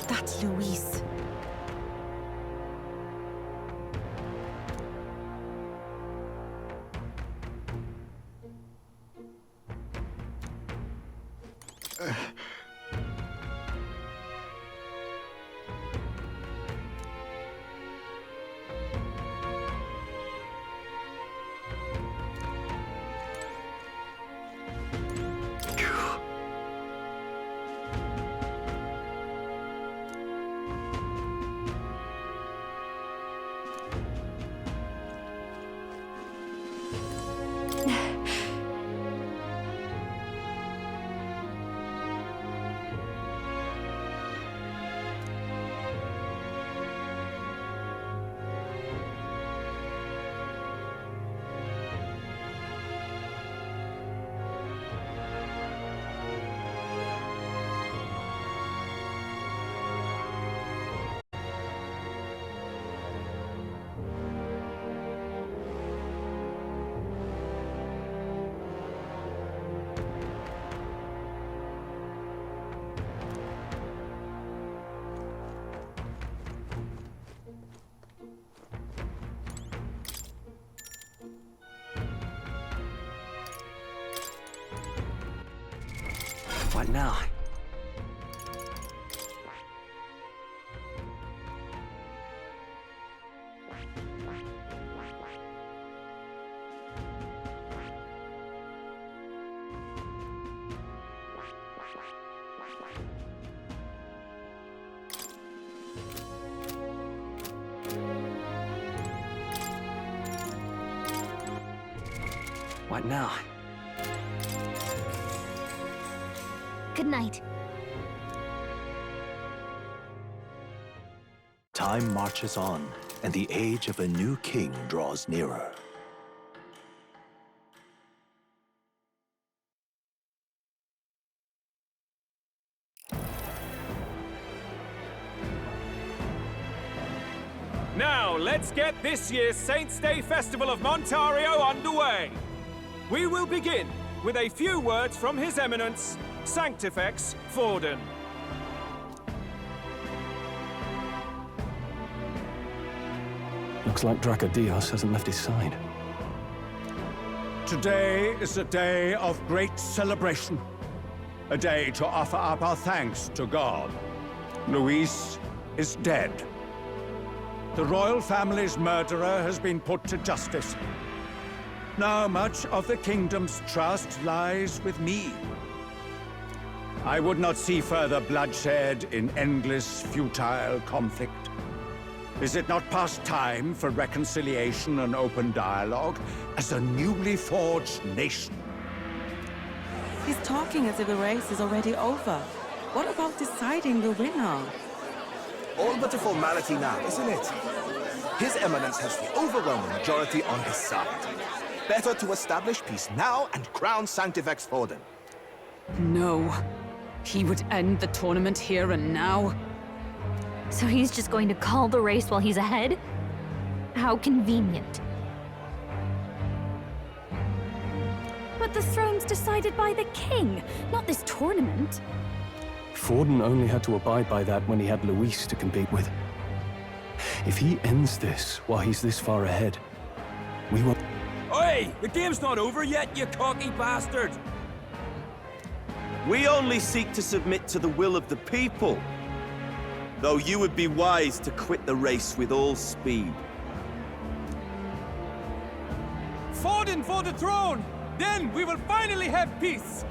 That's Luis. What now? What now? Good night. Time marches on, and the age of a new king draws nearer. Now, let's get this year's Saints' Day Festival of Montario underway. We will begin with a few words from His Eminence, Sanctifex Forden. Looks like Dracodios hasn't left his side. Today is a day of great celebration. A day to offer up our thanks to God. Luis is dead. The royal family's murderer has been put to justice. Now much of the kingdom's trust lies with me. I would not see further bloodshed in endless, futile conflict. Is it not past time for reconciliation and open dialogue as a newly forged nation? He's talking as if the race is already over. What about deciding the winner? All but a formality now, isn't it? His Eminence has the overwhelming majority on his side. Better to establish peace now and crown Sanctifex Forden. No. He would end the tournament here and now. So he's just going to call the race while he's ahead? How convenient. But the throne's decided by the king, not this tournament. Forden only had to abide by that when he had Luis to compete with. If he ends this while he's this far ahead, we will... Oi! The game's not over yet, you cocky bastard! We only seek to submit to the will of the people. Though you would be wise to quit the race with all speed. Forden for the throne! Then we will finally have peace!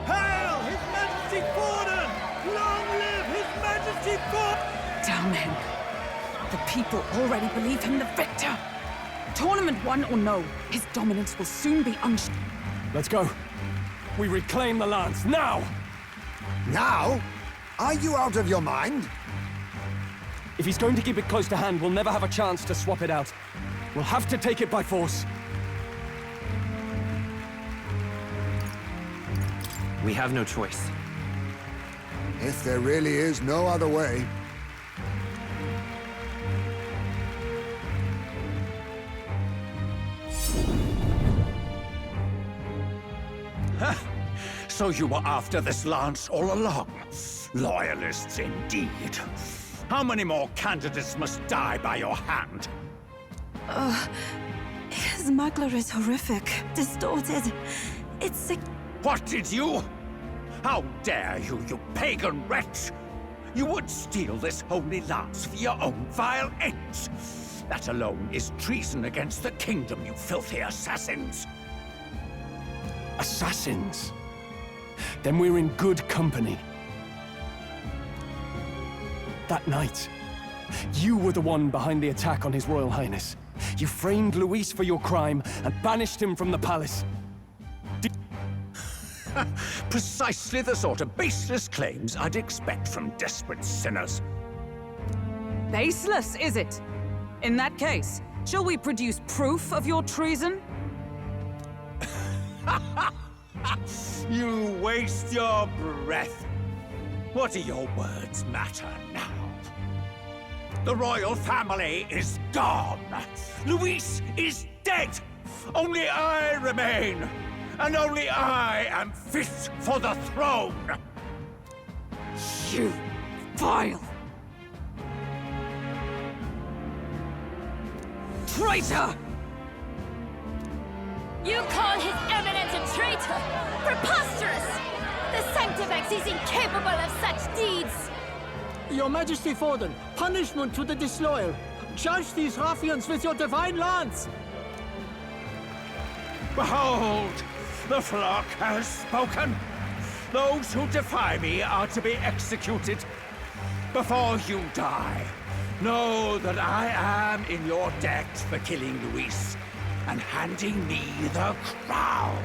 Hail His Majesty Forden! Long live His Majesty Forden! Damn him. The people already believe him the victor. Tournament won or no, his dominance will soon be Let's go. We reclaim the lands, now! Now? Are you out of your mind? If he's going to keep it close to hand, we'll never have a chance to swap it out. We'll have to take it by force. We have no choice. If there really is no other way. So you were after this lance all along? Loyalists indeed. How many more candidates must die by your hand? His smuggler is horrific, distorted. It's sick. What did you? How dare you, you pagan wretch! You would steal this holy lance for your own vile ends. That alone is treason against the kingdom, you filthy assassins. Assassins? Then we're in good company. That night, you were the one behind the attack on His Royal Highness. You framed Luis for your crime and banished him from the palace. Precisely the sort of baseless claims I'd expect from desperate sinners. Baseless, is it? In that case, shall we produce proof of your treason? You waste your breath. What do your words matter now? The royal family is gone. Luis is dead. Only I remain. And only I am fit for the throne. You vile traitor! You call His Eminence a traitor? Preposterous! The Sanctifex is incapable of such deeds! Your Majesty Forden, punishment to the disloyal. Judge these ruffians with your divine lance! Behold, the flock has spoken. Those who defy me are to be executed. Before you die, know that I am in your debt for killing Luis and handing me the crown.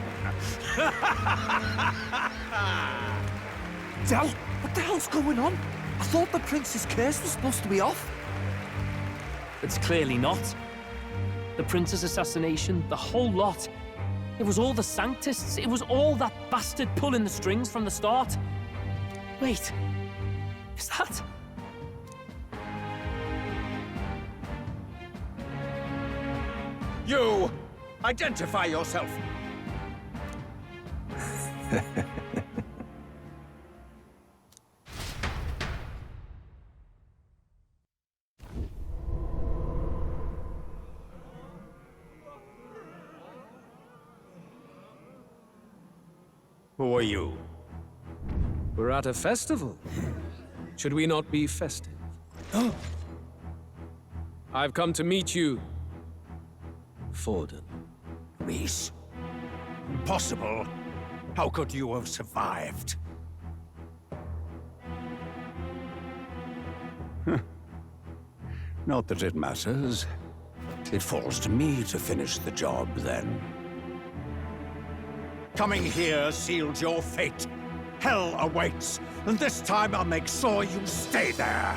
Del, what the hell's going on? I thought the prince's curse was supposed to be off. It's clearly not. The prince's assassination, the whole lot. It was all the Sanctists. It was all that bastard pulling the strings from the start. Wait, is that... You! Identify yourself! Who are you? We're at a festival. Should we not be festive? I've come to meet you, Forden. Luis? Impossible. How could you have survived? Not that it matters. It falls to me to finish the job, then. Coming here sealed your fate. Hell awaits, and this time I'll make sure you stay there.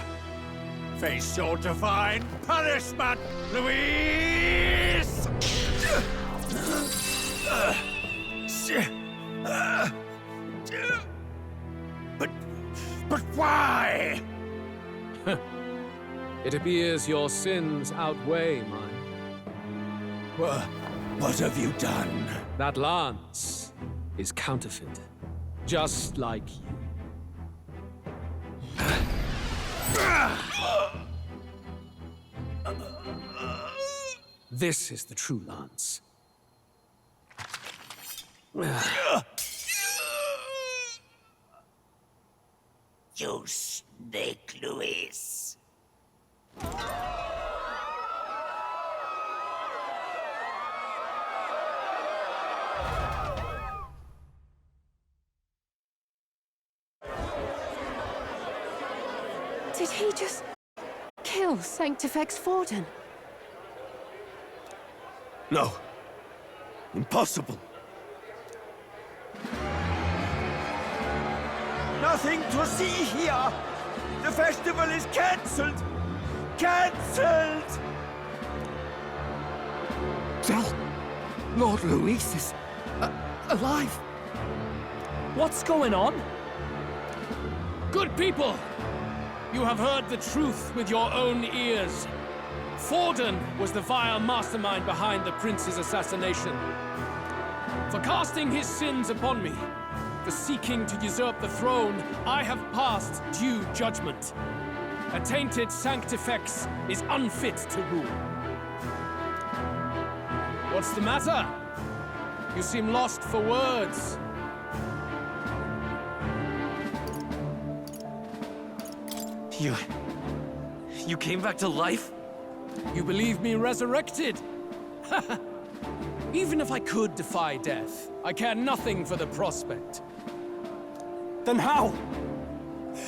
Face your divine punishment, Luis! But why? It appears your sins outweigh mine. What have you done? That lance is counterfeit, just like you. This is the true lance. You snake, Luis. Did he just kill Sanctifex Forden? No. Impossible. Nothing to see here. The festival is cancelled. Cancelled! Del, Lord Luis is alive. What's going on? Good people! You have heard the truth with your own ears. Forden was the vile mastermind behind the prince's assassination. For casting his sins upon me, for seeking to usurp the throne, I have passed due judgment. A tainted Sanctifex is unfit to rule. What's the matter? You seem lost for words. You came back to life? You believe me resurrected? Even if I could defy death, I care nothing for the prospect. Then how?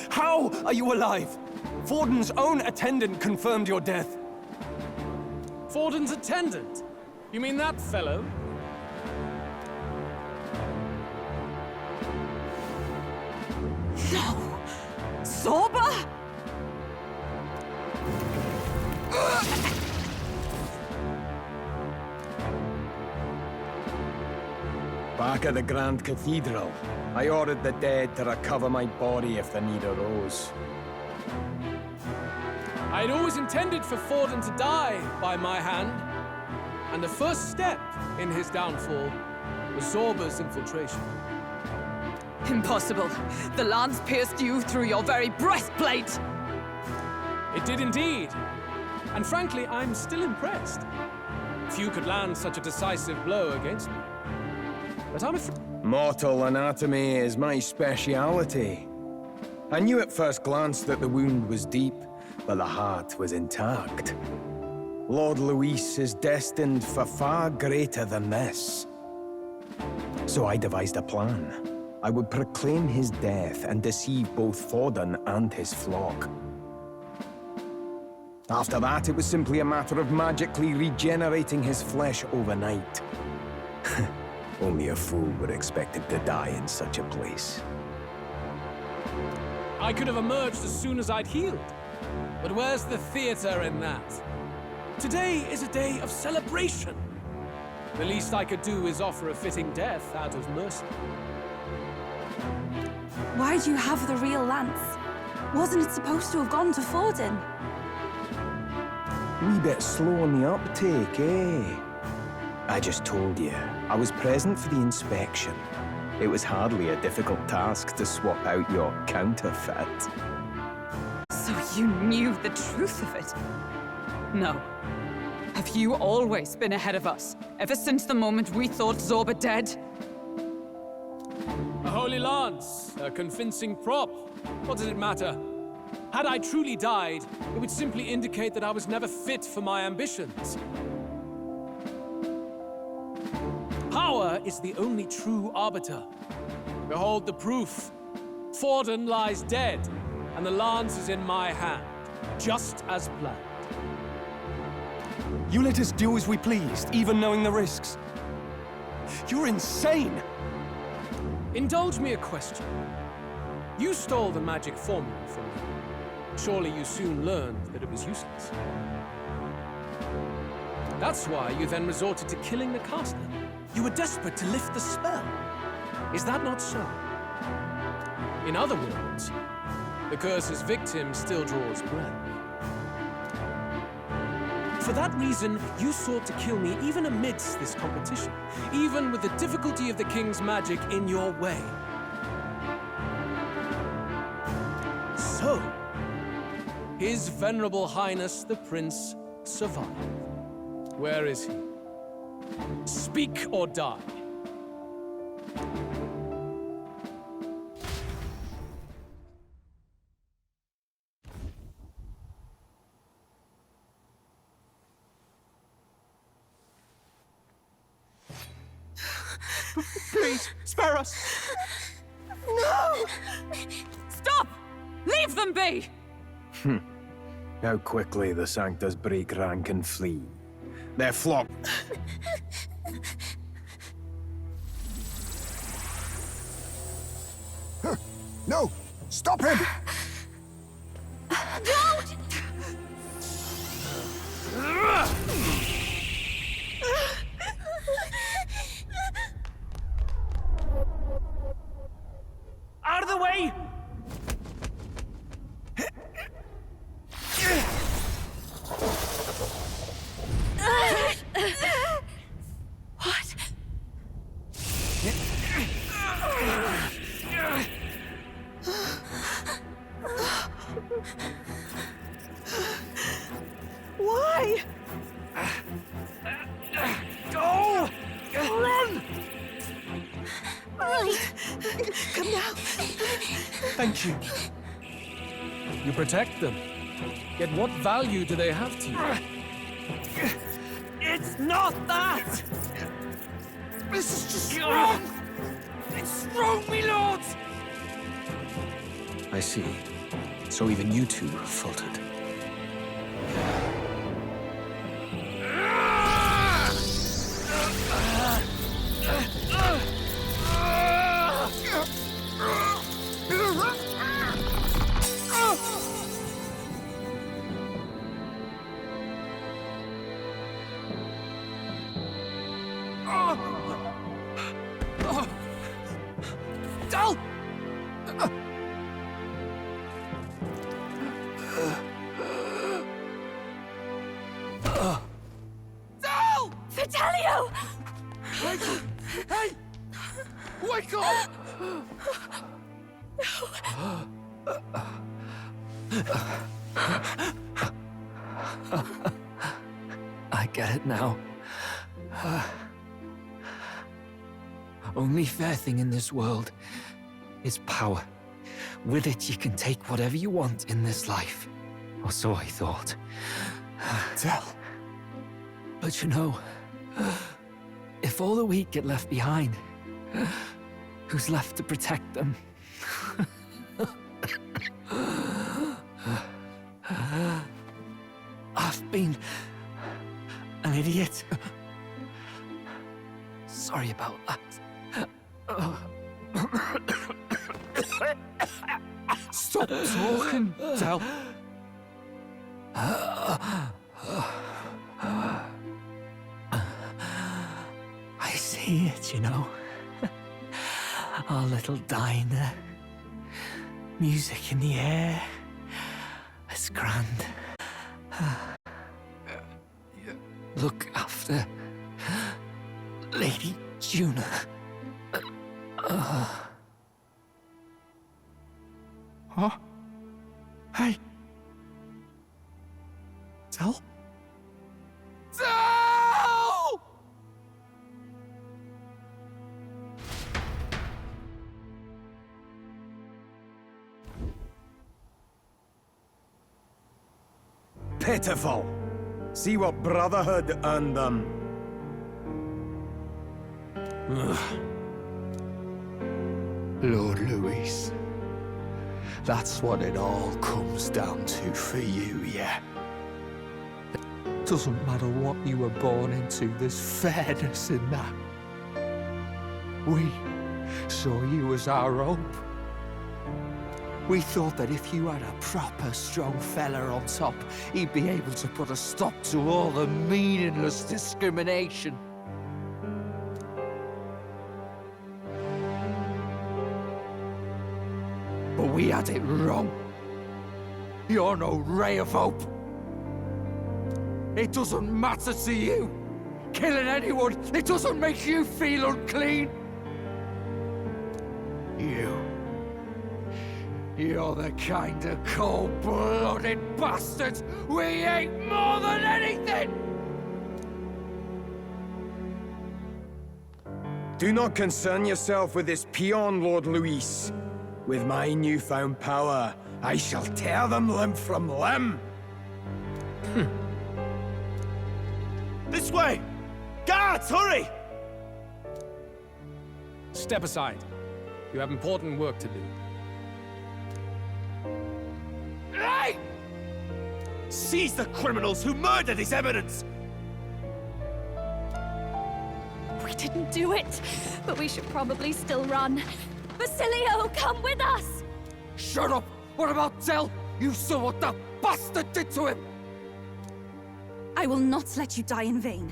How are you alive? Forden's own attendant confirmed your death. Forden's attendant? You mean that fellow? No! Zorba? Back at the Grand Cathedral, I ordered the dead to recover my body if the need arose. I'd always intended for Forden to die by my hand, and the first step in his downfall was Zorba's infiltration. Impossible. The lance pierced you through your very breastplate! It did indeed. And frankly, I'm still impressed. Few could land such a decisive blow against me. But I'm afraid... Mortal anatomy is my speciality. I knew at first glance that the wound was deep, but the heart was intact. Lord Luis is destined for far greater than this. So I devised a plan. I would proclaim his death and deceive both Forden and his flock. After that, it was simply a matter of magically regenerating his flesh overnight. Only a fool would expect him to die in such a place. I could have emerged as soon as I'd healed. But where's the theater in that? Today is a day of celebration. The least I could do is offer a fitting death out of mercy. Why do you have the real lance? Wasn't it supposed to have gone to Forden? Wee bit slow on the uptake, eh? I just told you, I was present for the inspection. It was hardly a difficult task to swap out your counterfeit. So you knew the truth of it? No. Have you always been ahead of us? Ever since the moment we thought Zorba dead? A holy lance, a convincing prop. What does it matter? Had I truly died, it would simply indicate that I was never fit for my ambitions. Power is the only true arbiter. Behold the proof. Forden lies dead, and the lance is in my hand, just as planned. You let us do as we pleased, even knowing the risks. You're insane! Indulge me a question. You stole the magic formula from me. Surely you soon learned that it was useless. That's why you then resorted to killing the caster. You were desperate to lift the spell. Is that not so? In other words, the curse's victim still draws breath. For that reason, you sought to kill me even amidst this competition, even with the difficulty of the king's magic in your way. So, His Venerable Highness the Prince survived. Where is he? Speak or die. Please, spare us! No! Stop! Leave them be! How quickly the Sanctas break rank and flee. Their flock... No! Stop him! Don't! Out of the way! What? Why? Go! Run! Right. Come now. Thank you. You protect them. Yet what value do they have to you? It's not that! This is just wrong! It's wrong, me lords! I see. So even you two faltered. Del! Del! Fidelio! Hey! Wake up! I get it now. Only fair thing in this world is power. With it, you can take whatever you want in this life. Or so I thought. Tell. But you know, if all the weak get left behind, who's left to protect them? I've been an idiot. Sorry about that. Stop talking, Del. I see it, you know. Our little diner. Music in the air. It's grand. Look after Lady Juna. Huh? Hey. Tell? Del! Pitiful. See what brotherhood earned them. Lord Louis, that's what it all comes down to for you, yeah? Doesn't matter what you were born into, there's fairness in that. We saw you as our hope. We thought that if you had a proper strong fella on top, he'd be able to put a stop to all the meaningless discrimination. But we had it wrong. You're no ray of hope. It doesn't matter to you. Killing anyone, it doesn't make you feel unclean. You're the kind of cold-blooded bastards we hate more than anything! Do not concern yourself with this peon, Lord Luis. With my newfound power, I shall tear them limb from limb. This way! Guards, hurry! Step aside. You have important work to do. Hey! Seize the criminals who murdered His Eminence! We didn't do it, but we should probably still run. Basilio, come with us! Shut up! What about Del? You saw what that bastard did to him! I will not let you die in vain.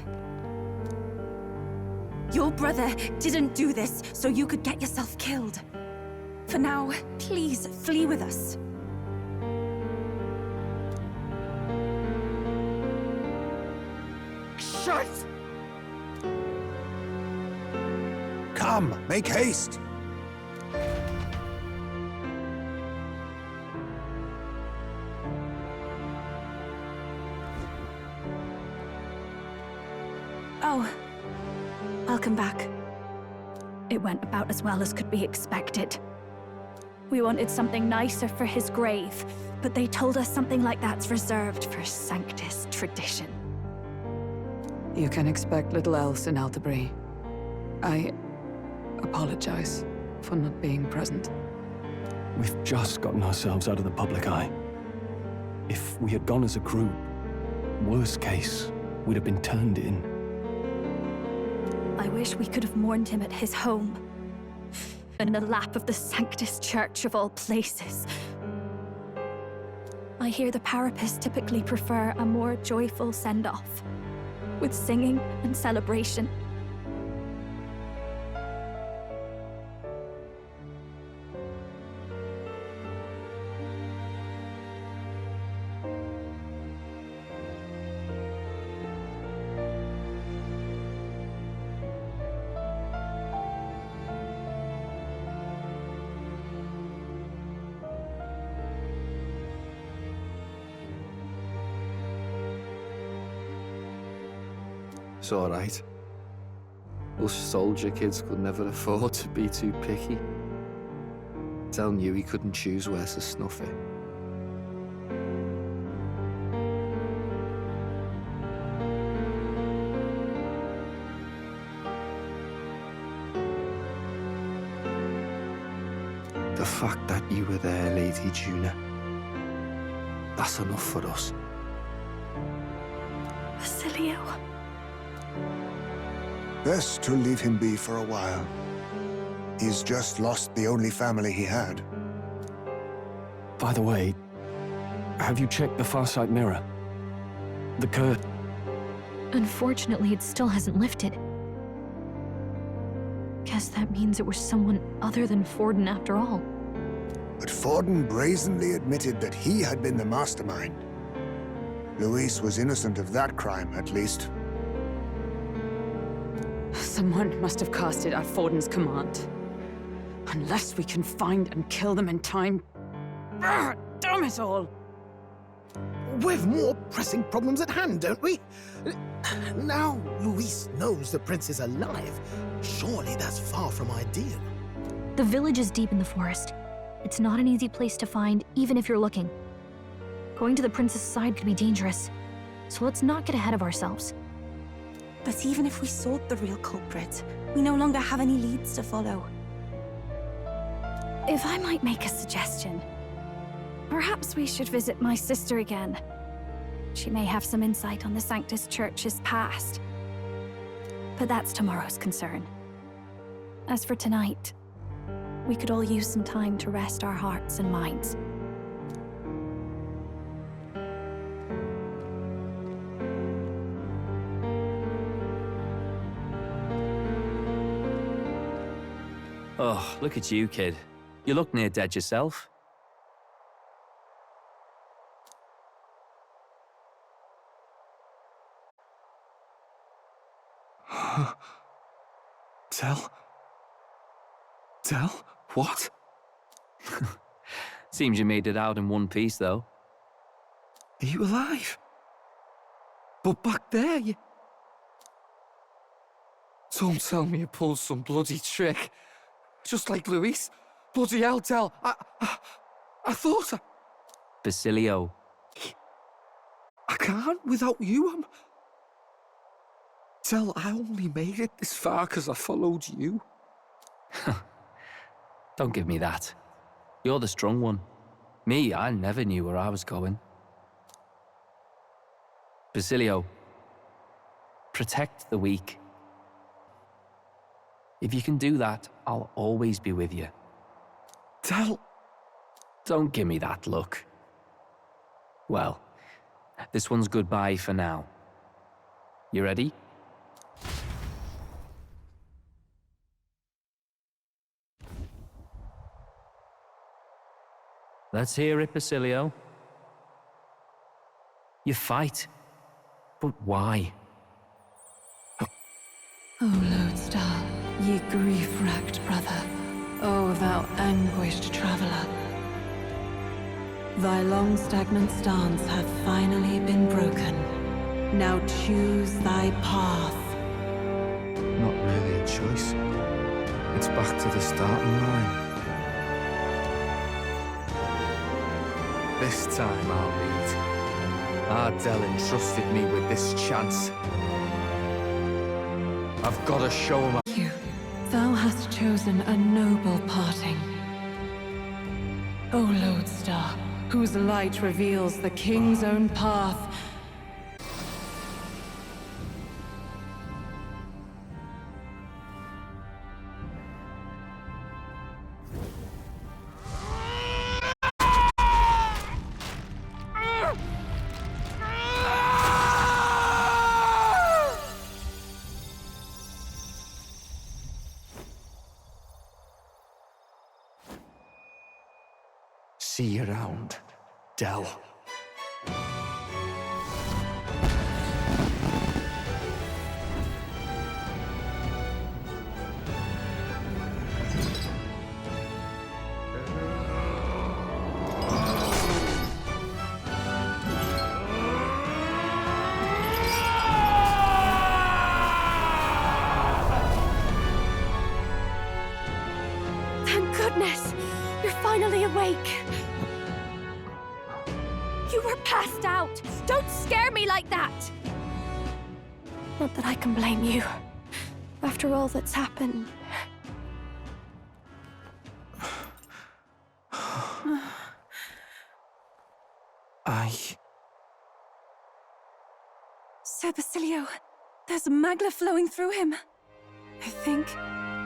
Your brother didn't do this so you could get yourself killed. For now, please flee with us. Shut! Come, make haste! Oh. Welcome back. It went about as well as could be expected. We wanted something nicer for his grave, but they told us something like that's reserved for Sanctus tradition. You can expect little else in Altabri. I apologize for not being present. We've just gotten ourselves out of the public eye. If we had gone as a group, worst case, we'd have been turned in. I wish we could have mourned him at his home. In the lap of the Sanctus Church of all places. I hear the Parapists typically prefer a more joyful send-off, with singing and celebration. It's all right. Us soldier kids could never afford to be too picky. Tell knew he couldn't choose where to snuff it. The fact that you were there, Lady Juna, that's enough for us. Basilio. Best to leave him be for a while. He's just lost the only family he had. By the way, have you checked the far side mirror? The curtain. Unfortunately, it still hasn't lifted. Guess that means it was someone other than Forden after all. But Forden brazenly admitted that he had been the mastermind. Luis was innocent of that crime, at least. Someone must have cast it at Forden's command. Unless we can find and kill them in time. Damn it all! We've more pressing problems at hand, don't we? Now Luis knows the prince is alive. Surely that's far from ideal. The village is deep in the forest. It's not an easy place to find, even if you're looking. Going to the prince's side could be dangerous, so let's not get ahead of ourselves. But even if we sought the real culprit, we no longer have any leads to follow. If I might make a suggestion, perhaps we should visit my sister again. She may have some insight on the Sanctus Church's past. But that's tomorrow's concern. As for tonight, we could all use some time to rest our hearts and minds. Oh, look at you, kid. You look near dead yourself. Tell? What? Seems you made it out in one piece, though. Are you alive? But back there, you... Don't tell me you pulled some bloody trick. Just like Luis. Bloody hell, Tell. I thought Basilio. I can't without you. Tell, I only made it this far because I followed you. Don't give me that. You're the strong one. Me, I never knew where I was going. Basilio, protect the weak. If you can do that, I'll always be with you. Tell... Don't give me that look. Well, this one's goodbye for now. You ready? Let's hear it, Basilio. You fight. But why? O Lodestar, ye grief-racked brother, O thou anguished traveller. Thy long stagnant stance hath finally been broken. Now choose thy path. choice. It's back to the starting line. This time I'll lead. Ardell entrusted me with this chance. I've got to show him. Thou hast chosen a noble parting. O Lodestar, whose light reveals the king's own path. See you around, Dell. Thank goodness! You're finally awake! You were passed out! Don't scare me like that! Not that I can blame you. After all that's happened. Sir Basilio, there's magla flowing through him. I think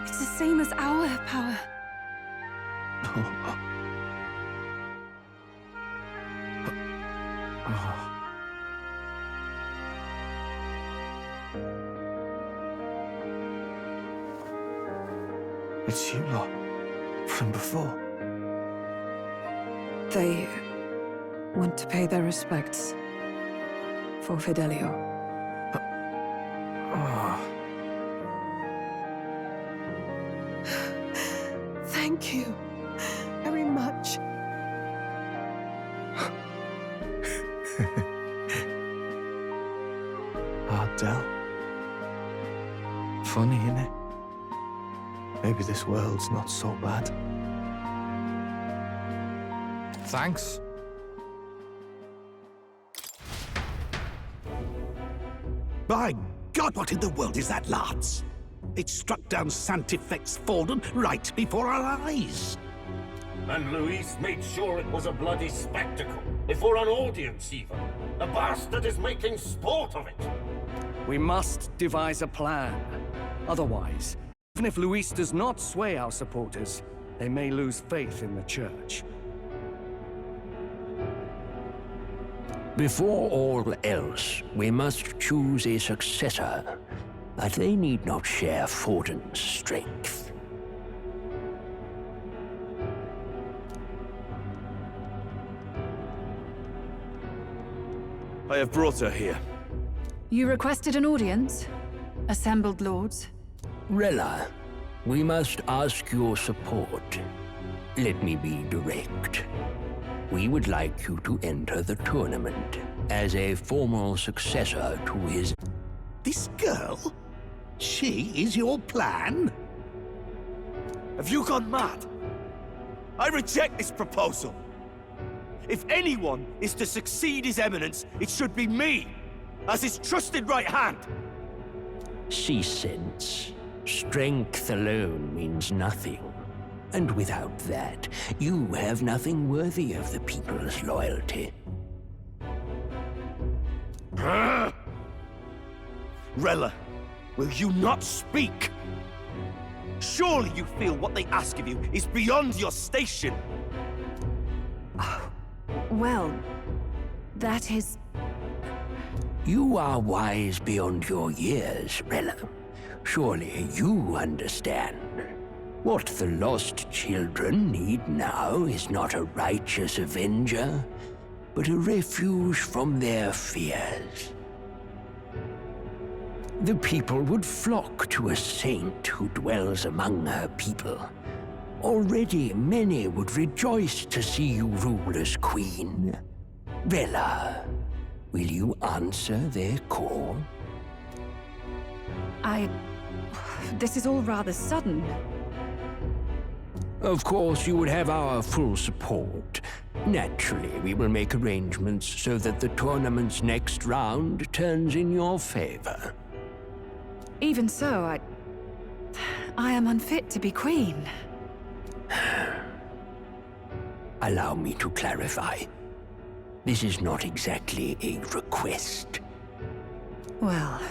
it's the same as our power. It's you lot, from before. They want to pay their respects for Fidelio. Thank you very much. Ardell. Funny, innit? Maybe this world's not so bad. Thanks. By God, what in the world is that, lads? It struck down Santifex Forden right before our eyes. And Luis made sure it was a bloody spectacle, before an audience even. The bastard is making sport of it. We must devise a plan. Otherwise, even if Luis does not sway our supporters, they may lose faith in the Church. Before all else, we must choose a successor, but they need not share Forden's strength. I have brought her here. You requested an audience? Assembled lords? Rella, we must ask your support. Let me be direct. We would like you to enter the tournament as a formal successor to his... This girl? She is your plan? Have you gone mad? I reject this proposal. If anyone is to succeed His Eminence, it should be me, as his trusted right hand. Cease sense. Strength alone means nothing. And without that, you have nothing worthy of the people's loyalty. Rella, will you not speak? Surely you feel what they ask of you is beyond your station. Well, that is... You are wise beyond your years, Rella. Surely you understand. What the lost children need now is not a righteous avenger, but a refuge from their fears. The people would flock to a saint who dwells among her people. Already many would rejoice to see you rule as queen. Rella, will you answer their call? I This is all rather sudden. Of course, you would have our full support. Naturally, we will make arrangements so that the tournament's next round turns in your favor. Even so, I am unfit to be queen. Allow me to clarify. This is not exactly a request. Well...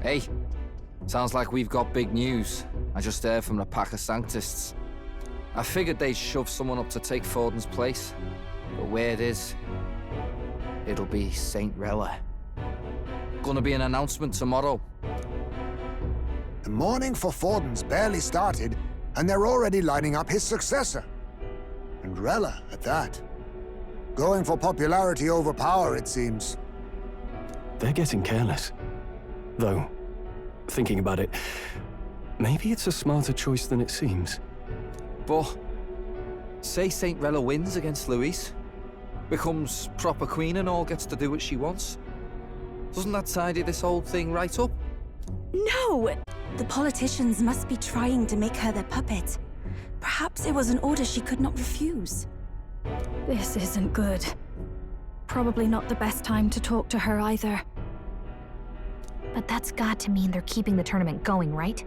Hey, sounds like we've got big news. I just heard from the pack of Sanctists. I figured they'd shove someone up to take Forden's place. But where it is, it'll be Saint Rella. Gonna be an announcement tomorrow. The mourning for Forden's barely started, and they're already lining up his successor. And Rella, at that. Going for popularity over power, it seems. They're getting careless. Though, thinking about it, maybe it's a smarter choice than it seems. But, say Saint Rella wins against Louise, becomes proper queen and all gets to do what she wants. Doesn't that tidy this whole thing right up? No! The politicians must be trying to make her their puppet. Perhaps it was an order she could not refuse. This isn't good. Probably not the best time to talk to her either. But that's got to mean they're keeping the tournament going, right?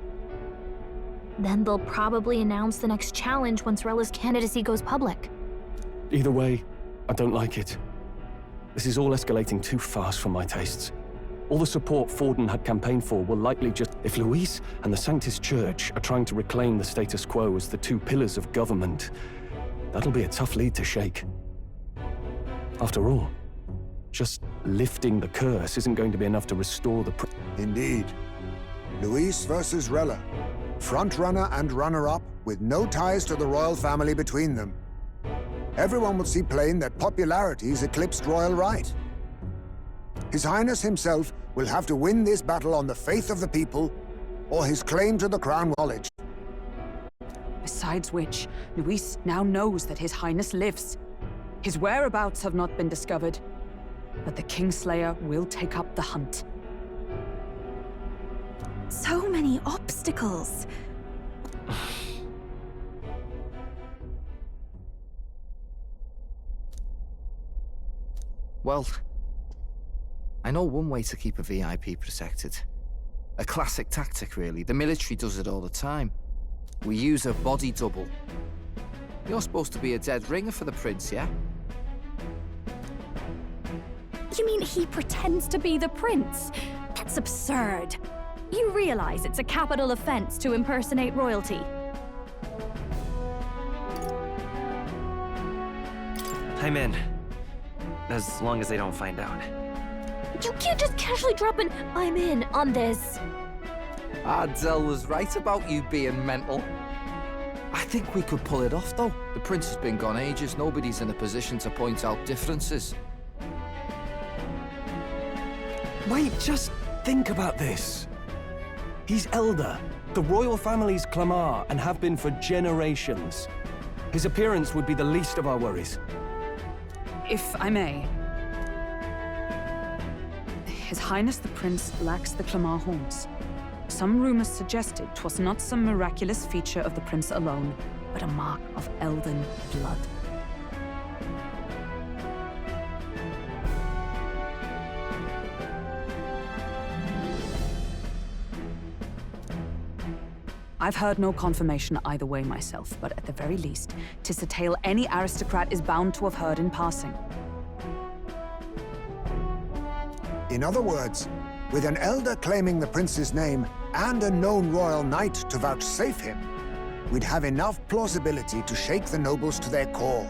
Then they'll probably announce the next challenge once Rella's candidacy goes public. Either way, I don't like it. This is all escalating too fast for my tastes. All the support Forden had campaigned for will likely just... If Louise and the Sanctist Church are trying to reclaim the status quo as the two pillars of government, that'll be a tough lead to shake. After all, just lifting the curse isn't going to be enough to restore the... Indeed. Louise versus Rella. Front-runner and runner-up, with no ties to the royal family between them. Everyone will see plain that popularity's eclipsed royal right. His Highness himself will have to win this battle on the faith of the people, or his claim to the crown knowledge. Besides which, Luis now knows that His Highness lives. His whereabouts have not been discovered, but the Kingslayer will take up the hunt. So many obstacles. Well, I know one way to keep a VIP protected. A classic tactic, really. The military does it all the time. We use a body double. You're supposed to be a dead ringer for the prince, yeah? You mean he pretends to be the prince? That's absurd. You realize it's a capital offense to impersonate royalty. I'm in. As long as they don't find out. You can't just casually drop an "I'm in" on this. Ardell was right about you being mental. I think we could pull it off, though. The prince has been gone ages. Nobody's in a position to point out differences. Wait, just think about this. He's elder. The royal family's Clamar and have been for generations. His appearance would be the least of our worries. If I may. His Highness the Prince lacks the Clamar horns. Some rumors suggested 'twas not some miraculous feature of the prince alone, but a mark of elven blood. I've heard no confirmation either way myself, but at the very least, 'tis a tale any aristocrat is bound to have heard in passing. In other words, with an elder claiming the prince's name and a known royal knight to vouchsafe him, we'd have enough plausibility to shake the nobles to their core.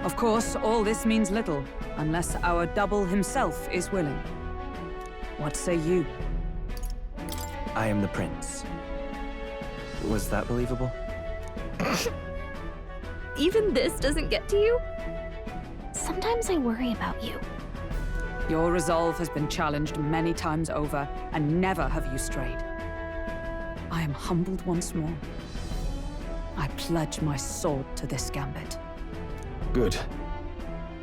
Of course, all this means little, unless our double himself is willing. What say you? I am the prince. Was that believable? Even this doesn't get to you? Sometimes I worry about you. Your resolve has been challenged many times over, and never have you strayed. I am humbled once more. I pledge my sword to this gambit. Good.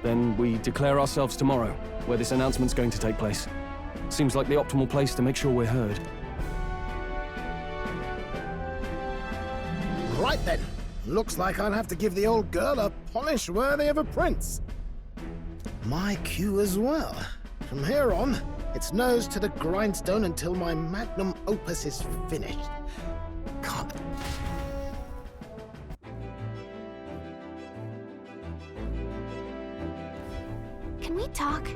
Then we declare ourselves tomorrow, where this announcement's going to take place. Seems like the optimal place to make sure we're heard. Right then. Looks like I'll have to give the old girl a polish worthy of a prince. My cue as well. From here on, it's nose to the grindstone until my magnum opus is finished. God. Can we talk?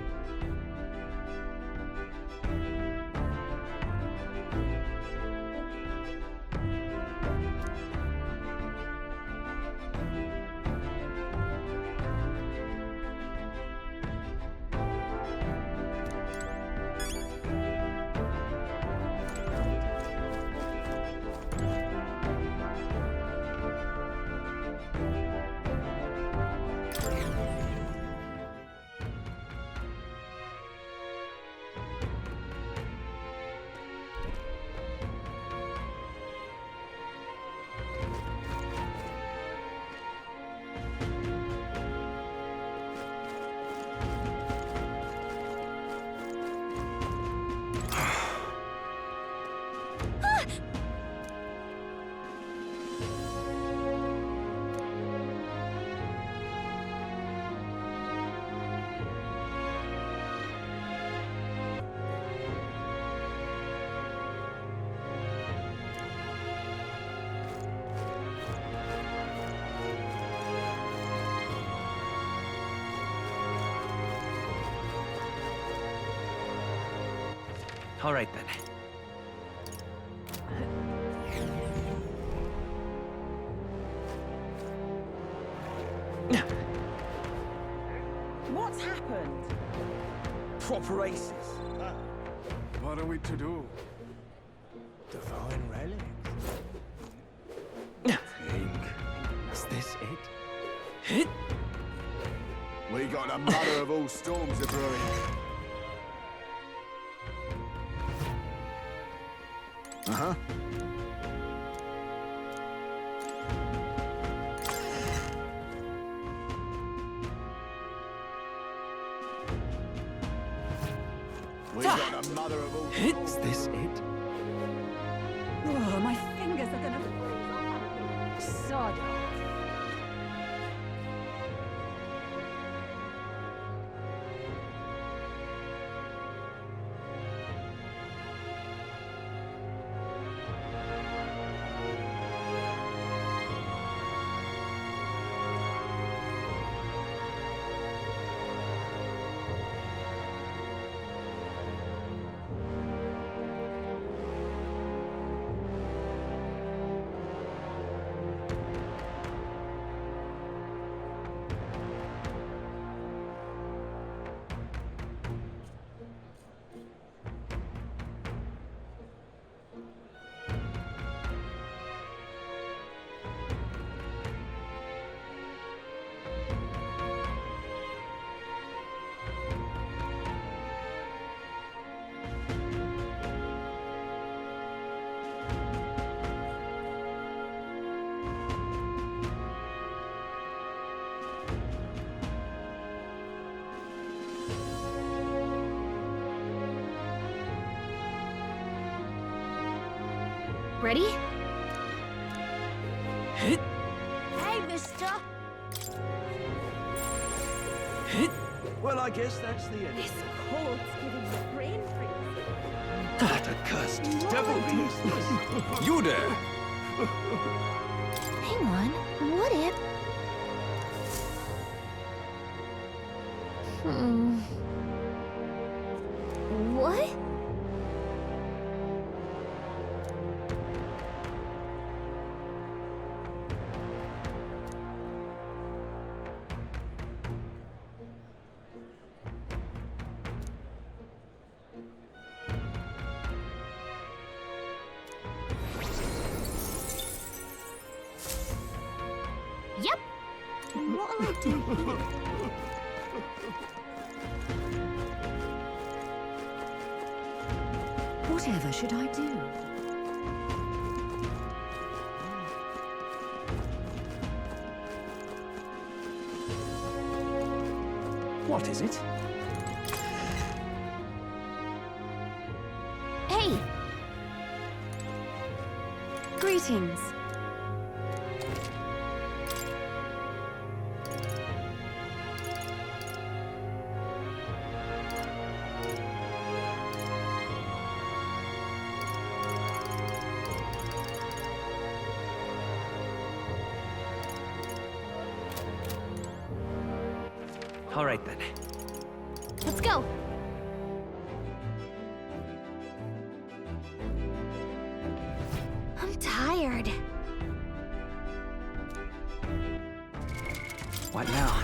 All right, then. What's happened? Proper aces. What are we to do? Divine relics. Is this it? We got a mother of all storms a brewing. Uh-huh. We got a mother of all storms. Is this it? Oh, my fingers are gonna freeze off. Sod off. Ready? Hey, mister! Well, I guess that's the end. This cold's giving me brain freeze. What accursed devilry is this? You there! Hang on. What if... What? Yep. What'll I do? Whatever should I do? What is it? Hey! Greetings. All right, then. Let's go. I'm tired. What now?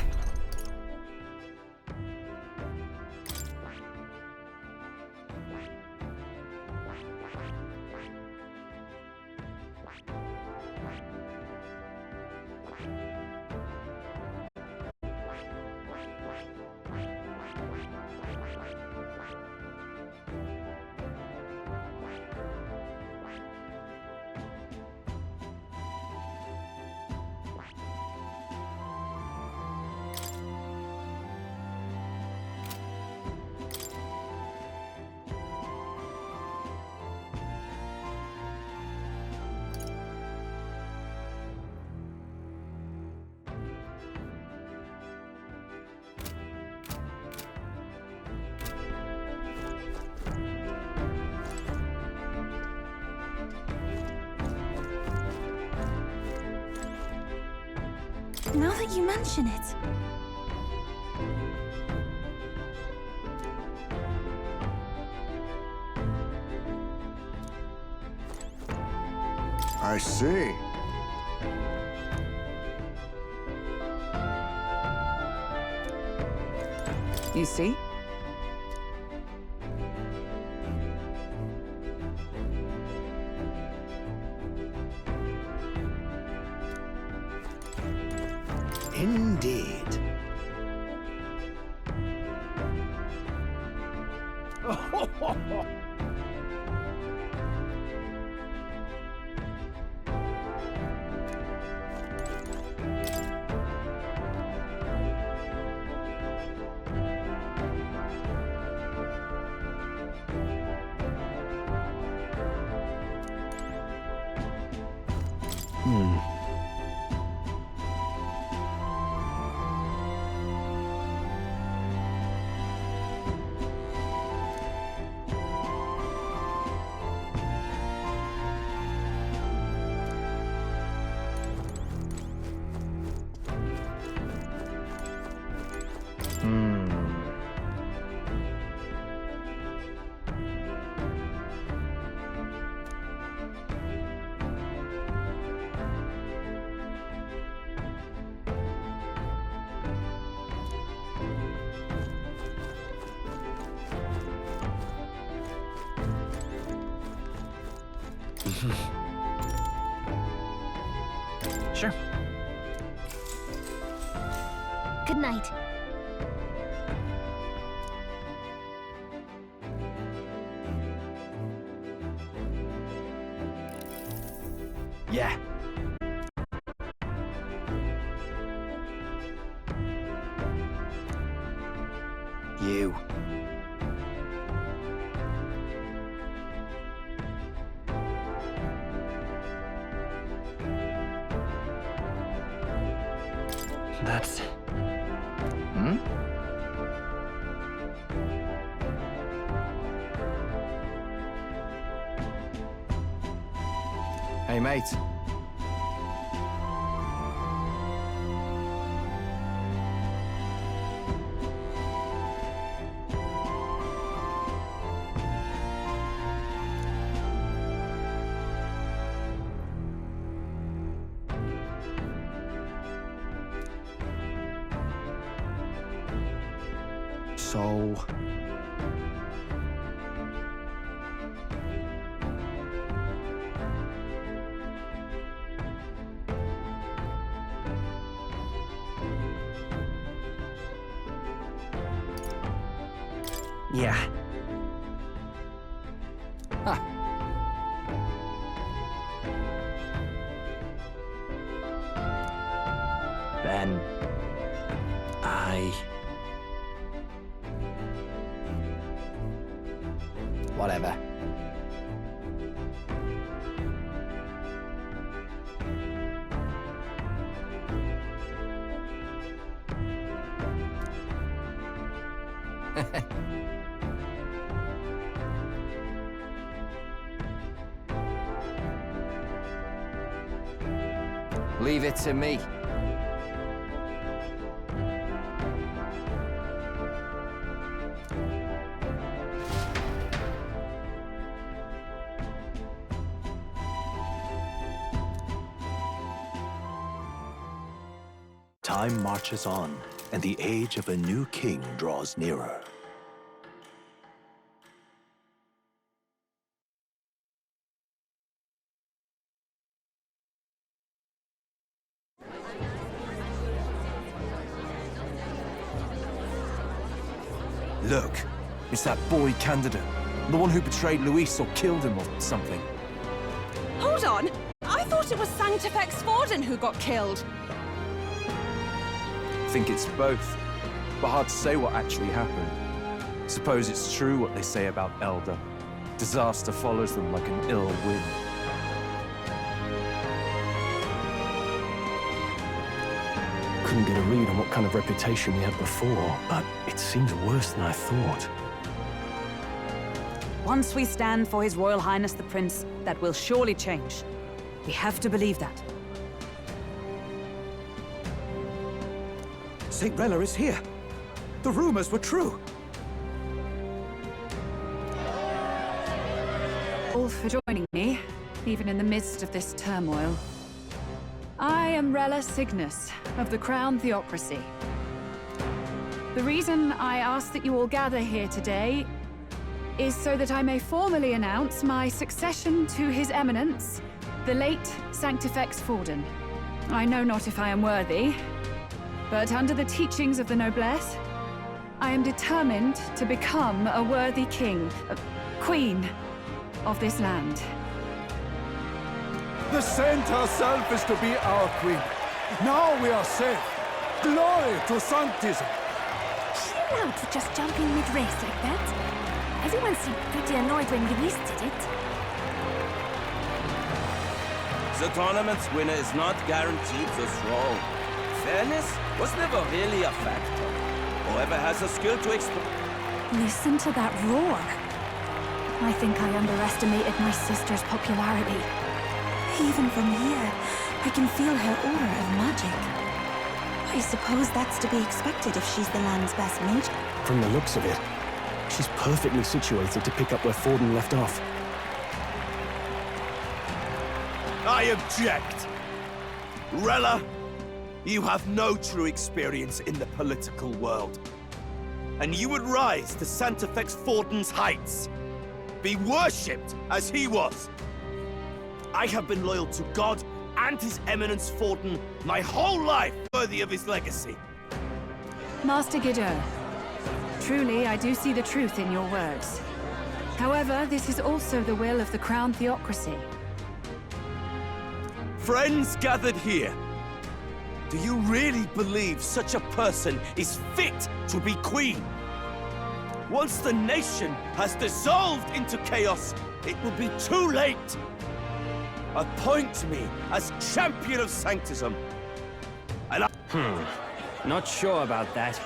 Now that you mention it. I see. You see? Indeed. Sure. Good night. Yeah. You. That's... Hmm? Hey, mate. So... Yeah. Huh. Then... I... Whatever. Leave it to me. Time marches on, and the age of a new king draws nearer. Look, it's that boy candidate. The one who betrayed Luis or killed him or something. Hold on! I thought it was Sanctifex Forden who got killed. I think it's both, but hard to say what actually happened. Suppose it's true what they say about Elder. Disaster follows them like an ill wind. Couldn't get a read on what kind of reputation we had before, but it seems worse than I thought. Once we stand for His Royal Highness the Prince, that will surely change. We have to believe that. St. Rella is here. The rumors were true. All for joining me, even in the midst of this turmoil. I am Rella Cygnus, of the Crown Theocracy. The reason I ask that you all gather here today is so that I may formally announce my succession to His Eminence, the late Sanctifex Forden. I know not if I am worthy, but under the teachings of the noblesse, I am determined to become a worthy king, queen of this land. The saint herself is to be our queen. Now we are safe. Glory to Sanctism. Chill out for just jumping mid-race like that. Everyone seemed pretty annoyed when Luis did it. The tournament's winner is not guaranteed the throne. Fairness was never really a factor. Whoever has the skill to Listen to that roar. I think I underestimated my sister's popularity. Even from here, I can feel her aura of magic. I suppose that's to be expected if she's the land's best mage. From the looks of it, she's perfectly situated to pick up where Forden left off. I object! Rella, you have no true experience in the political world. And you would rise to Sanctifex Forden's heights. Be worshipped as he was. I have been loyal to God and His Eminence Forden my whole life, worthy of his legacy. Master Guido, truly I do see the truth in your words. However, this is also the will of the Crown Theocracy. Friends gathered here, do you really believe such a person is fit to be queen? Once the nation has dissolved into chaos, it will be too late. Appoint me as champion of Sanctism. And Not sure about that.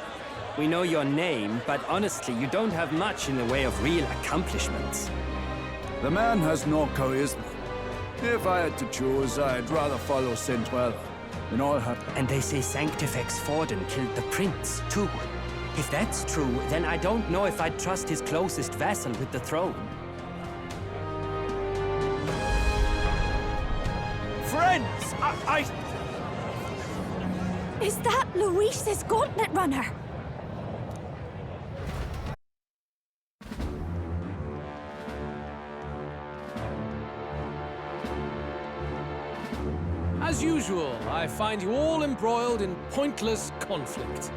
We know your name, but honestly, you don't have much in the way of real accomplishments. The man has no charisma. If I had to choose, I'd rather follow St. Rella than all her... And they say Sanctifex Forden killed the prince, too. If that's true, then I don't know if I'd trust his closest vassal with the throne. Friends, I... Is that Luis's gauntlet runner? As usual, I find you all embroiled in pointless conflict.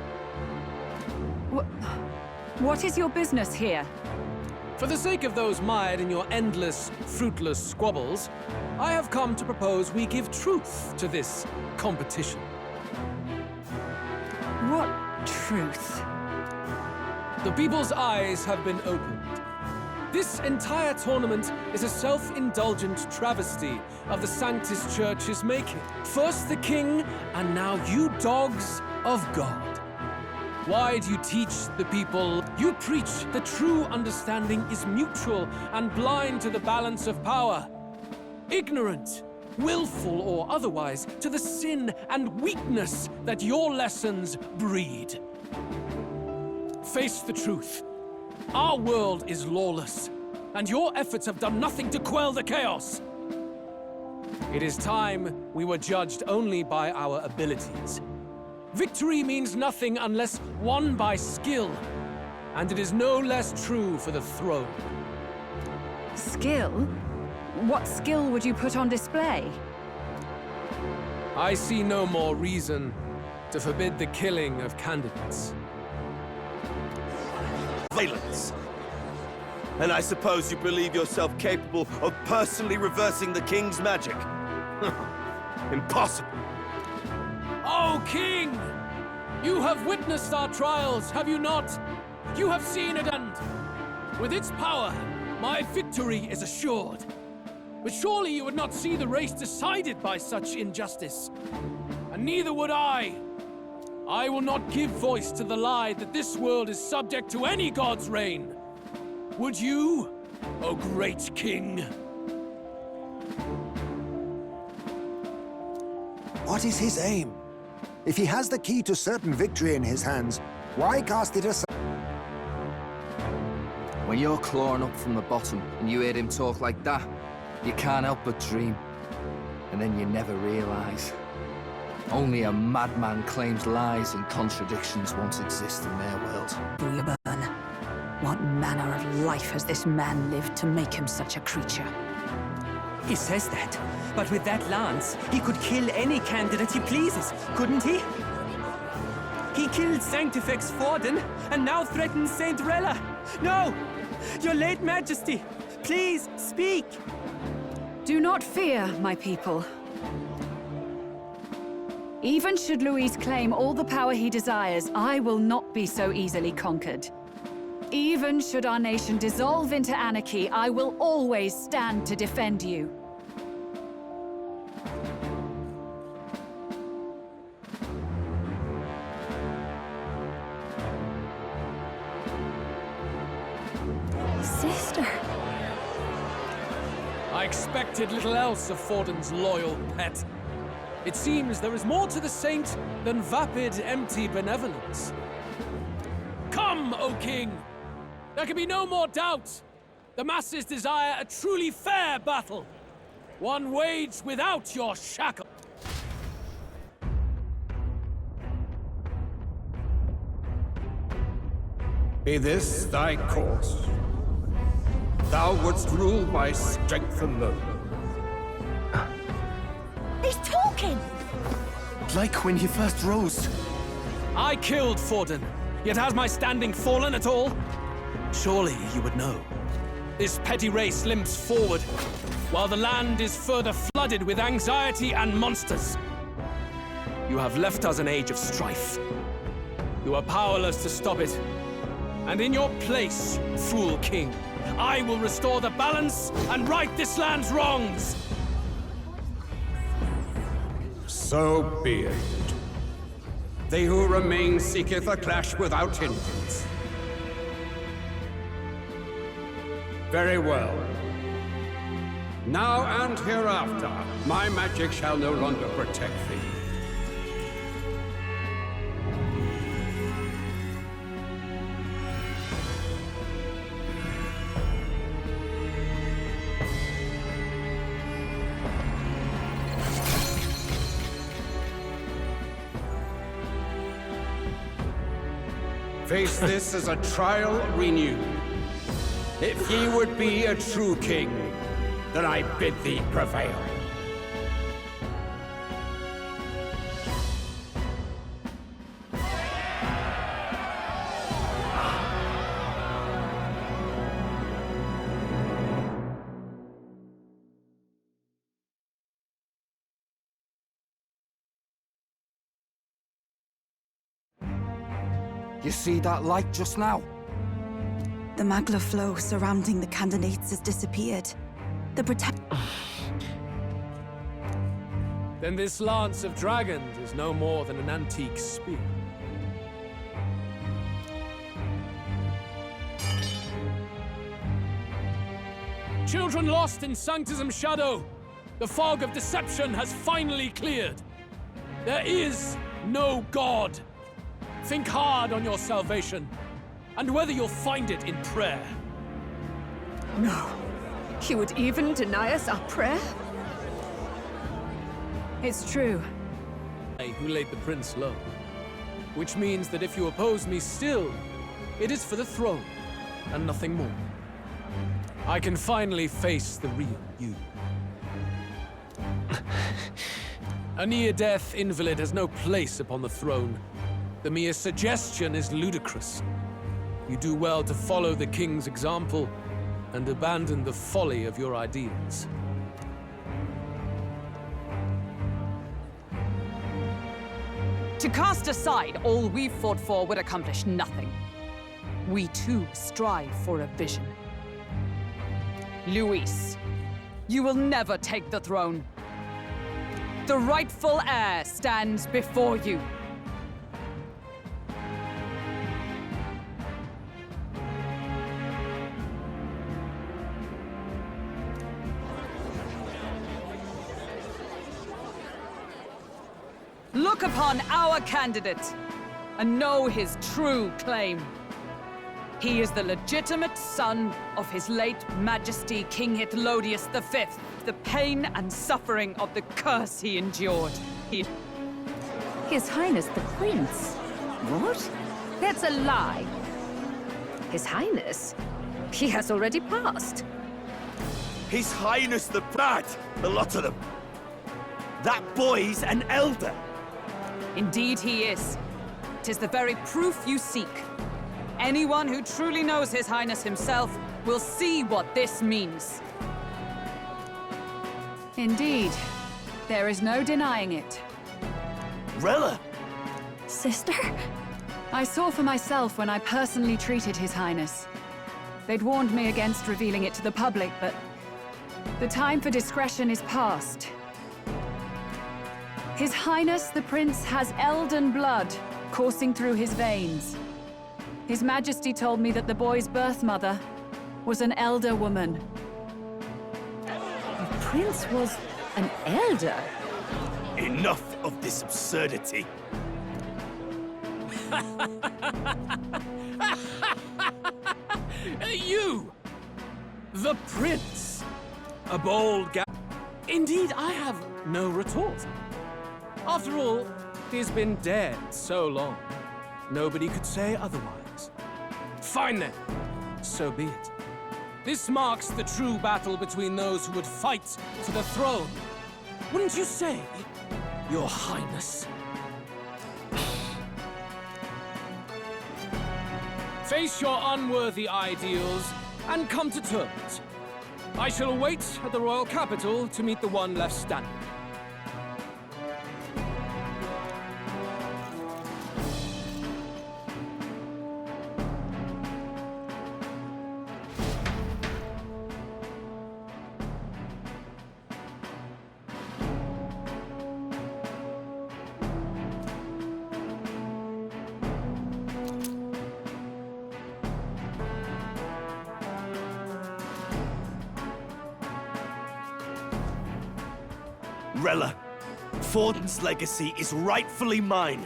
What is your business here? For the sake of those mired in your endless, fruitless squabbles, I have come to propose we give truth to this competition. What truth? The people's eyes have been opened. This entire tournament is a self-indulgent travesty of the Sanctus Church's making. First the king, and now you dogs of God. Why do you teach the people? You preach that true understanding is mutual and blind to the balance of power. Ignorant, willful or otherwise, to the sin and weakness that your lessons breed. Face the truth. Our world is lawless, and your efforts have done nothing to quell the chaos. It is time we were judged only by our abilities. Victory means nothing unless won by skill, and it is no less true for the throne. Skill? What skill would you put on display? I see no more reason to forbid the killing of candidates. Violence. And I suppose you believe yourself capable of personally reversing the king's magic? Impossible. Oh, King! You have witnessed our trials, have you not? You have seen it end. With its power, my victory is assured. But surely you would not see the race decided by such injustice. And neither would I. I will not give voice to the lie that this world is subject to any god's reign. Would you, O great king? What is his aim? If he has the key to certain victory in his hands, why cast it aside? When you're clawing up from the bottom and you hear him talk like that, you can't help but dream. And then you never realize. Only a madman claims lies and contradictions won't exist in their world. Bulliburn, what manner of life has this man lived to make him such a creature? He says that, but with that lance, he could kill any candidate he pleases, couldn't he? He killed Sanctifex Forden, and now threatens Saint Rella. No! Your late Majesty, please speak! Do not fear, my people. Even should Louis claim all the power he desires, I will not be so easily conquered. Even should our nation dissolve into anarchy, I will always stand to defend you. Sister. I expected little else of Forden's loyal pet. It seems there is more to the saint than vapid, empty benevolence. Come, O king! There can be no more doubt. The masses desire a truly fair battle. One waged without your shackle. Be this thy course. Thou wouldst rule by strength alone. He's talking! Like when he first rose. I killed Forden, yet has my standing fallen at all? Surely you would know. This petty race limps forward, while the land is further flooded with anxiety and monsters. You have left us an age of strife. You are powerless to stop it. And in your place, fool king, I will restore the balance and right this land's wrongs! So be it. They who remain seeketh a clash without hindrance. Very well. Now and hereafter, my magic shall no longer protect thee. Face this as a trial renewed. If ye would be a true king, then I bid thee prevail. You see that light just now? The magla flow surrounding the candidates has disappeared. The Then this lance of dragons is no more than an antique spear. Children lost in Sanctism's shadow! The fog of deception has finally cleared. There is no God. Think hard on your salvation, and whether you'll find it in prayer. No. He would even deny us our prayer? It's true. Who laid the prince low. Which means that if you oppose me still, it is for the throne, and nothing more. I can finally face the real you. A near-death invalid has no place upon the throne. The mere suggestion is ludicrous. You do well to follow the king's example and abandon the folly of your ideas. To cast aside all we've fought for would accomplish nothing. We too strive for a vision. Luis, you will never take the throne. The rightful heir stands before you. Look upon our candidate and know his true claim. He is the legitimate son of his late Majesty King Hythlodius V. The pain and suffering of the curse he endured. His Highness the Prince? What? That's a lie. His Highness? He has already passed. His Highness the Bad! The lot of them! That boy's an elder! Indeed he is. 'Tis the very proof you seek. Anyone who truly knows His Highness himself will see what this means. Indeed. There is no denying it. Rella! Sister? I saw for myself when I personally treated His Highness. They'd warned me against revealing it to the public, but the time for discretion is past. His Highness the Prince has elden blood coursing through his veins. His Majesty told me that the boy's birth mother was an elder woman. The Prince was an elder? Enough of this absurdity. You! The Prince! A bold Indeed, I have no retort. After all, he's been dead so long. Nobody could say otherwise. Fine then. So be it. This marks the true battle between those who would fight for the throne. Wouldn't you say, Your Highness? Face your unworthy ideals and come to terms. I shall await at the royal capital to meet the one left standing. Rella, Forden's legacy is rightfully mine.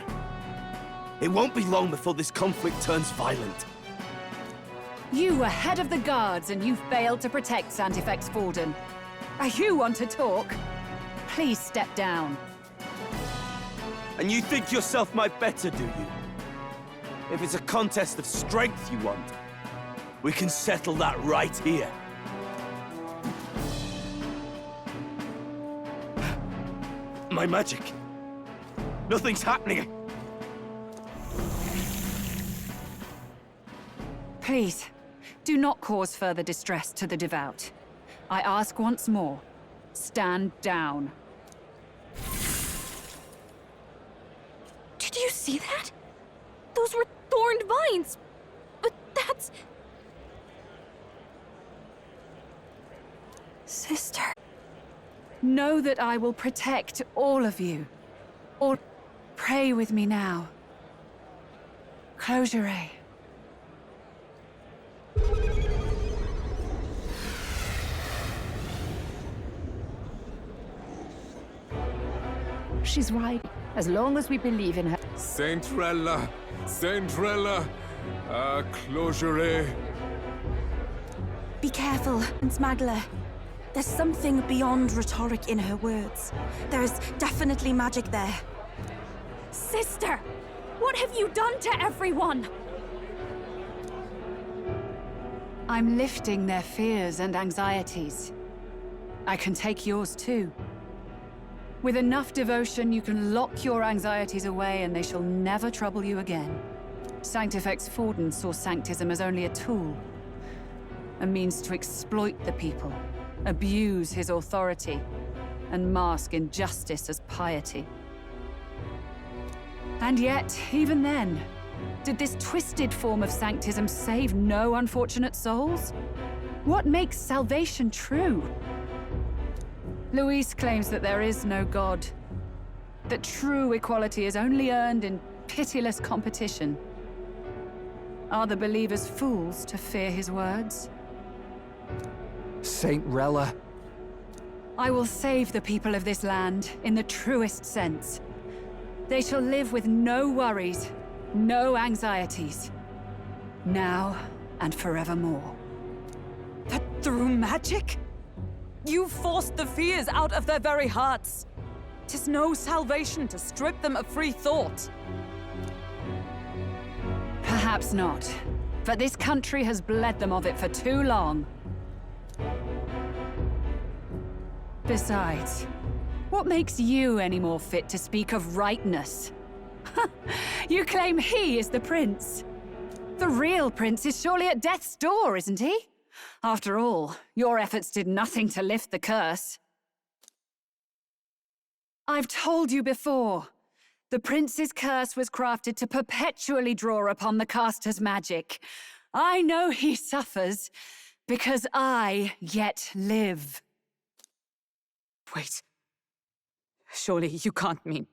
It won't be long before this conflict turns violent. You were head of the guards and you failed to protect Santifex Forden. You want to talk? Please step down. And you think yourself my better, do you? If it's a contest of strength you want, we can settle that right here. My magic. Nothing's happening. Please, do not cause further distress to the devout. I ask once more, stand down. Did you see that? Those were thorned vines! But that's... Sister. Know that I will protect all of you. Or pray with me now. Close your eyes. She's right. As long as we believe in her. Saint Rella, close your eye. Be careful, Smuggler. There's something beyond rhetoric in her words. There's definitely magic there. Sister! What have you done to everyone? I'm lifting their fears and anxieties. I can take yours too. With enough devotion, you can lock your anxieties away and they shall never trouble you again. Sanctifex Forden saw Sanctism as only a tool. A means to exploit the people, abuse his authority, and mask injustice as piety. And yet, even then, did this twisted form of Sanctism save no unfortunate souls? What makes salvation true? Luis claims that there is no God, that true equality is only earned in pitiless competition. Are the believers fools to fear his words? Saint Rella. I will save the people of this land in the truest sense. They shall live with no worries, no anxieties, now and forevermore. But through magic? You forced the fears out of their very hearts. 'Tis no salvation to strip them of free thought. Perhaps not, but this country has bled them of it for too long. Besides, what makes you any more fit to speak of rightness? You claim he is the prince. The real prince is surely at death's door, isn't he? After all, your efforts did nothing to lift the curse. I've told you before, the prince's curse was crafted to perpetually draw upon the caster's magic. I know he suffers, because I yet live. Wait. Surely you can't mean...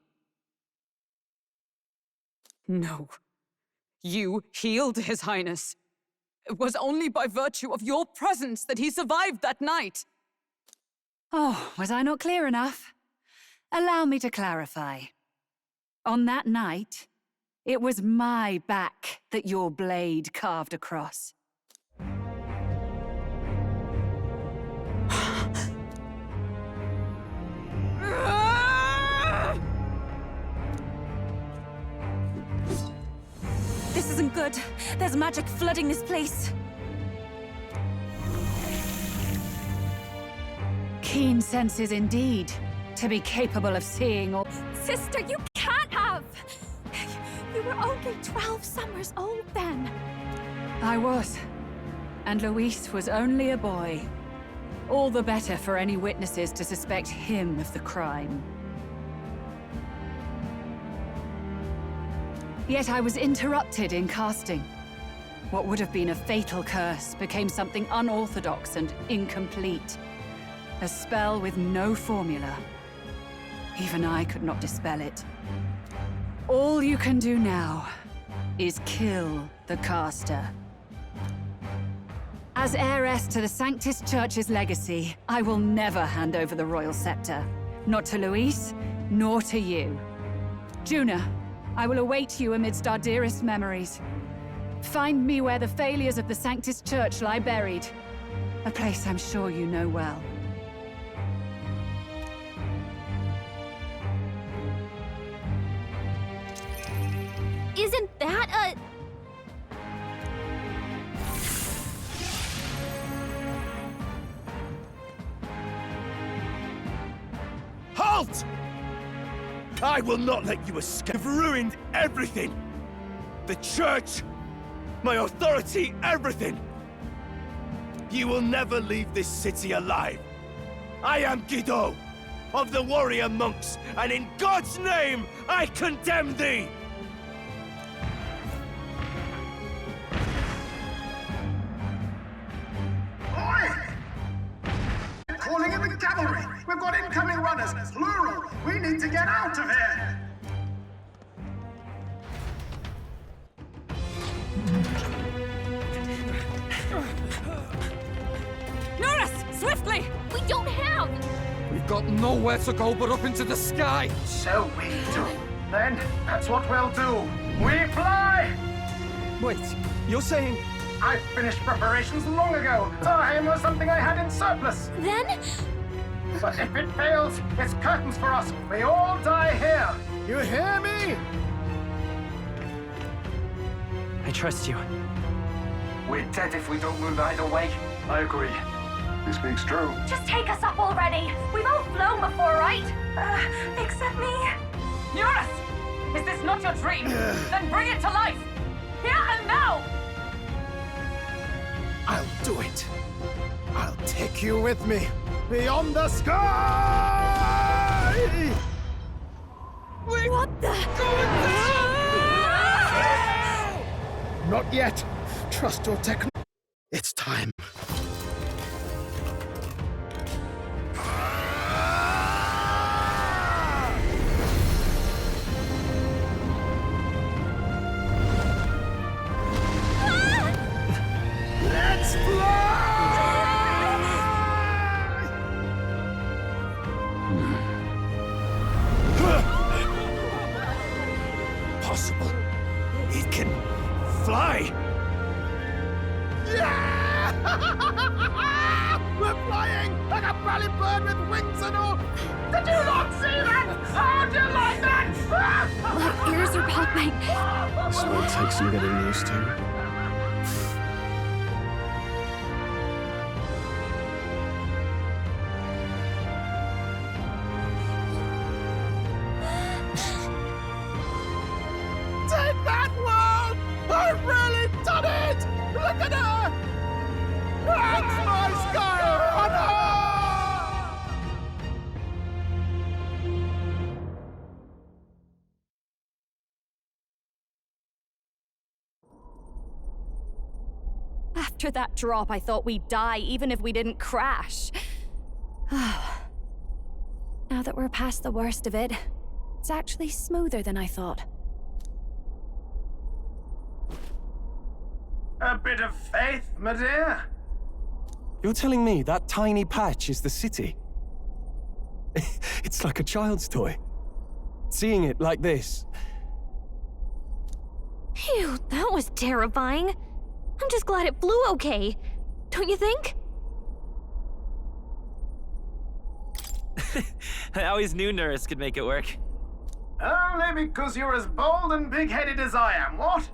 No. You healed His Highness. It was only by virtue of your presence that he survived that night. Oh, was I not clear enough? Allow me to clarify. On that night, it was my back that your blade carved across. This isn't good. There's magic flooding this place. Keen senses indeed, to be capable of seeing all... Sister, you can't have! You were only 12 summers old then. I was. And Luis was only a boy. All the better for any witnesses to suspect him of the crime. Yet I was interrupted in casting. What would have been a fatal curse became something unorthodox and incomplete. A spell with no formula. Even I could not dispel it. All you can do now is kill the caster. As heiress to the Sanctis Church's legacy, I will never hand over the royal scepter. Not to Luis, nor to you. Juna, I will await you amidst our dearest memories. Find me where the failures of the Sanctis Church lie buried. A place I'm sure you know well. Isn't that a... Halt! I will not let you escape. You've ruined everything! The church, my authority, everything! You will never leave this city alive. I am Guido, of the warrior monks, and in God's name, I condemn thee! cavalry! We've got incoming runners, plural! We need to get out of here! Norris! Swiftly! We don't have! We've got nowhere to go but up into the sky! So we do. Then, that's what we'll do. We fly! Wait, you're saying... I finished preparations long ago. Time was something I had in surplus. Then? But if it fails, it's curtains for us. We all die here. You hear me? I trust you. We're dead if we don't move either way. I agree. He speaks true. Just take us up already. We've all flown before, right? Except me. Norris! Is this not your dream? Then bring it to life! Here and now! I'll do it. I'll take you with me. Beyond the sky! What the? Not yet. Trust your technology. It's time. Let's fly! Possible. It can fly! Yeah! We're flying like a bally bird with wings and all! Did you not see that? How do you like that? My ears are popping. This might take some getting used to. Take that, world! I've really done it! Look at her! That's my sky runner! After that drop, I thought we'd die, even if we didn't crash. Now that we're past the worst of it, it's actually smoother than I thought. A bit of faith, my dear. You're telling me that tiny patch is the city? It's like a child's toy. Seeing it like this. Phew, that was terrifying. I'm just glad it flew okay. Don't you think? I always knew Norris could make it work. Only because you're as bold and big-headed as I am, what?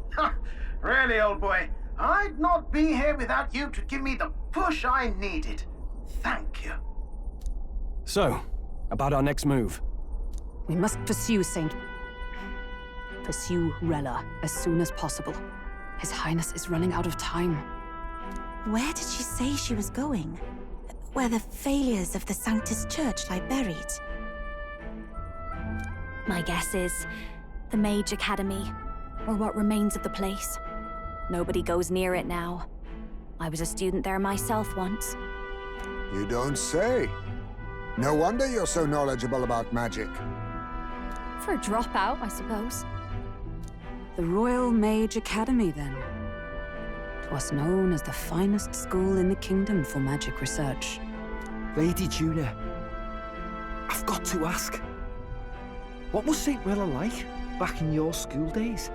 Really, old boy, I'd not be here without you to give me the push I needed. Thank you. So, about our next move. We must pursue Rella as soon as possible. His Highness is running out of time. Where did she say she was going? Where the failures of the Sanctus Church lie buried? My guess is the Mage Academy, or what remains of the place. Nobody goes near it now. I was a student there myself once. You don't say. No wonder you're so knowledgeable about magic. For a dropout, I suppose. The Royal Mage Academy, then. 'Twas known as the finest school in the kingdom for magic research. Lady Juna, I've got to ask. What was St. Rella like back in your school days?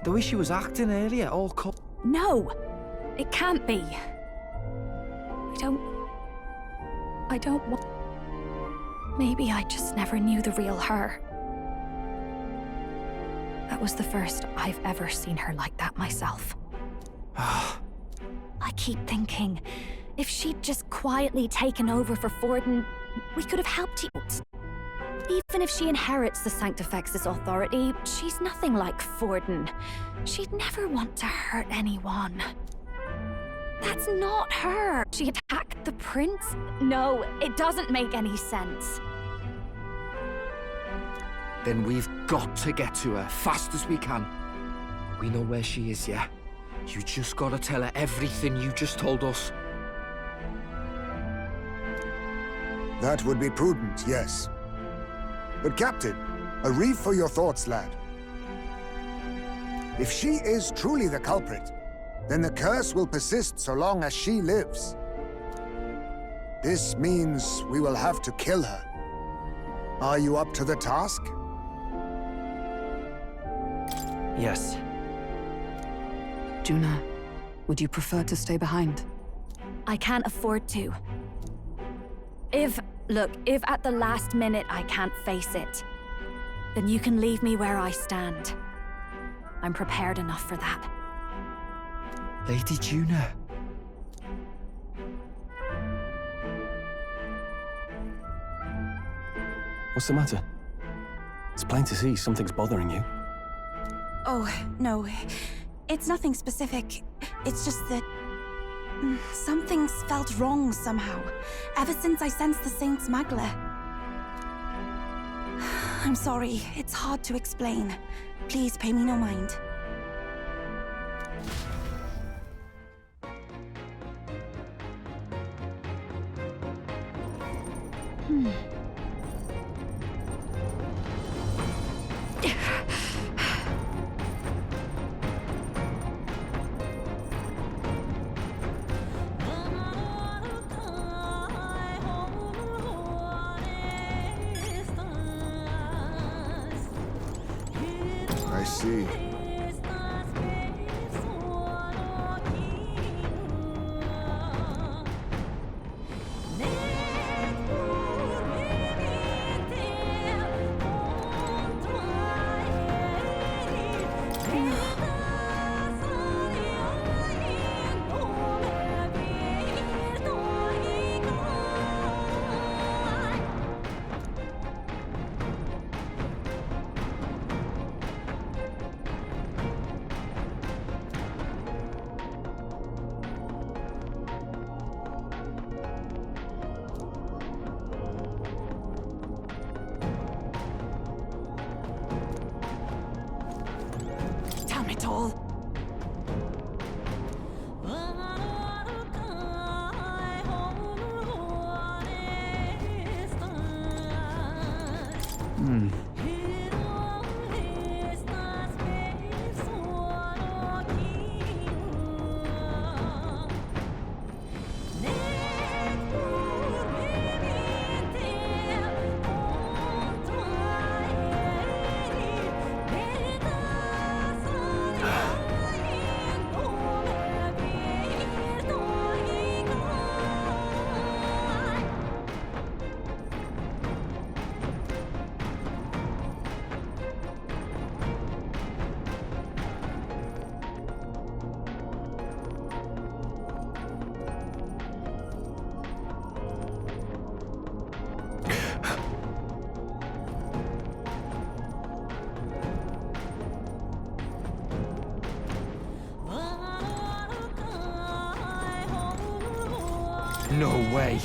The way she was acting earlier, all No! It can't be. I don't want... Maybe I just never knew the real her. That was the first I've ever seen her like that myself. I keep thinking, if she'd just quietly taken over for Forden, we could have helped you. Even if she inherits the Sanctifex's authority, she's nothing like Forden. She'd never want to hurt anyone. That's not her. She attacked the prince? No, it doesn't make any sense. Then we've got to get to her fast as we can. We know where she is, yeah? You just gotta tell her everything you just told us. That would be prudent, yes. But Captain, a reef for your thoughts, lad. If she is truly the culprit, then the curse will persist so long as she lives. This means we will have to kill her. Are you up to the task? Yes. Juna, would you prefer to stay behind? I can't afford to. If at the last minute I can't face it, then you can leave me where I stand. I'm prepared enough for that. Lady Juna. What's the matter? It's plain to see something's bothering you. Oh, no. It's nothing specific. It's just that... something's felt wrong somehow, ever since I sensed the Saint Smuggler. I'm sorry, it's hard to explain. Please pay me no mind. I see. Damn it all. No way.